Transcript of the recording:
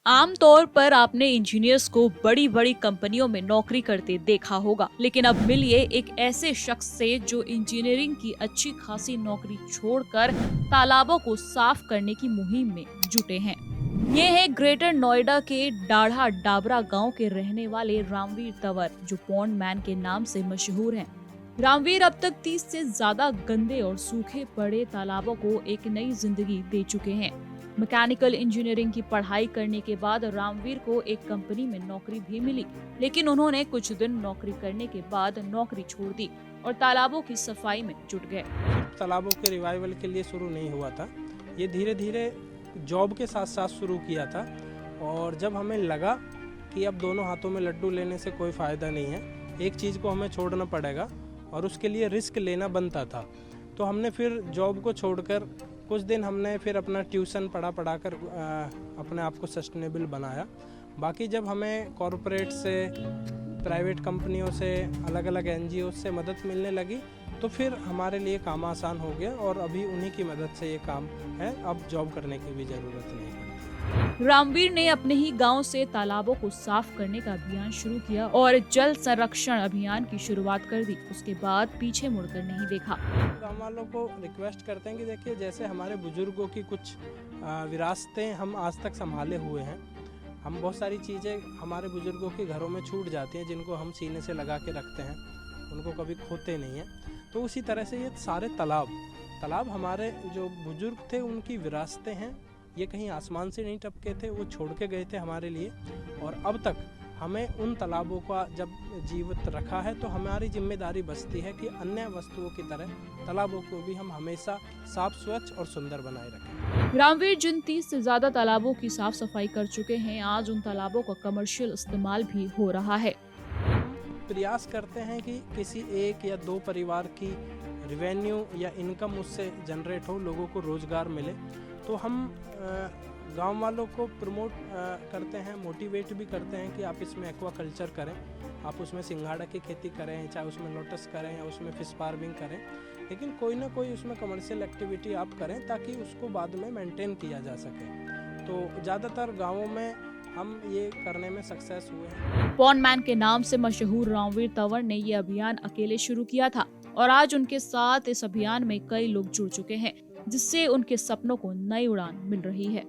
आमतौर पर आपने इंजीनियर्स को बड़ी बड़ी कंपनियों में नौकरी करते देखा होगा, लेकिन अब मिलिए एक ऐसे शख्स से जो इंजीनियरिंग की अच्छी खासी नौकरी छोड़कर तालाबों को साफ करने की मुहिम में जुटे हैं। ये है ग्रेटर नोएडा के डाढ़ा डाबरा गांव के रहने वाले रामवीर तंवर, जो पॉन्ड मैन के नाम से मशहूर हैं। रामवीर अब तक 30 से ज्यादा गंदे और सूखे पड़े तालाबों को एक नई जिंदगी दे चुके हैं। मैकेनिकल इंजीनियरिंग की पढ़ाई करने के बाद रामवीर को एक कंपनी में नौकरी भी मिली, लेकिन उन्होंने कुछ दिन नौकरी करने के बाद नौकरी छोड़ दी और तालाबों की सफाई में जुट गए। तालाबों के रिवाइवल के लिए शुरू नहीं हुआ था, ये धीरे धीरे जॉब के साथ साथ शुरू किया था। और जब हमें लगा कि अब दोनों हाथों में लड्डू लेने से कोई फ़ायदा नहीं है, एक चीज़ को हमें छोड़ना पड़ेगा और उसके लिए रिस्क लेना बनता था, तो हमने फिर जॉब को छोड़कर कुछ दिन हमने फिर अपना ट्यूशन पढ़ाकर अपने आप को सस्टेनेबल बनाया। बाकी जब हमें कॉरपोरेट से, प्राइवेट कंपनियों से, अलग अलग एनजीओ से मदद मिलने लगी, तो फिर हमारे लिए काम आसान हो गया और अभी उन्हीं की मदद से ये काम है, अब जॉब करने की भी ज़रूरत नहीं है। रामवीर ने अपने ही गांव से तालाबों को साफ करने का अभियान शुरू किया और जल संरक्षण अभियान की शुरुआत कर दी। उसके बाद पीछे मुड़कर नहीं देखा। गाँव वालों को रिक्वेस्ट करते हैं कि देखिए, जैसे हमारे बुजुर्गों की कुछ विरासतें हम आज तक संभाले हुए हैं, हम बहुत सारी चीज़ें हमारे बुजुर्गों के घरों में छूट जाती हैं जिनको हम सीने से लगा के रखते हैं, उनको कभी खोते नहीं हैं। तो उसी तरह से ये सारे तालाब हमारे जो बुजुर्ग थे उनकी विरासतें हैं। ये कहीं आसमान से नहीं टपके थे, वो छोड़ के गए थे हमारे लिए। और अब तक हमें उन तालाबों का जब जीवित रखा है, तो हमारी जिम्मेदारी बचती है कि अन्य वस्तुओं की तरह तालाबों को भी हम हमेशा साफ, स्वच्छ और सुंदर बनाए रखें। रामवीर जिन 30 से ज्यादा तालाबों की साफ सफाई कर चुके हैं, आज उन तालाबों का कमर्शियल इस्तेमाल भी हो रहा है। प्रयास करते हैं कि किसी एक या दो परिवार की रेवेन्यू या इनकम उससे जनरेट हो, लोगों को रोज़गार मिले। तो हम गांव वालों को प्रमोट करते हैं, मोटिवेट भी करते हैं कि आप इसमें एक्वाकल्चर करें, आप उसमें सिंघाड़ा की खेती करें, चाहे उसमें लोटस करें या उसमें फिश फार्मिंग करें, लेकिन कोई ना कोई उसमें कमर्शियल एक्टिविटी आप करें ताकि उसको बाद में मेंटेन किया जा सके। तो ज़्यादातर गाँवों में हम ये करने में सक्सेस हुए हैं। पॉन्ड मैन के नाम से मशहूर रामवीर तंवर ने ये अभियान अकेले शुरू किया था और आज उनके साथ इस अभियान में कई लोग जुड़ चुके हैं, जिससे उनके सपनों को नई उड़ान मिल रही है।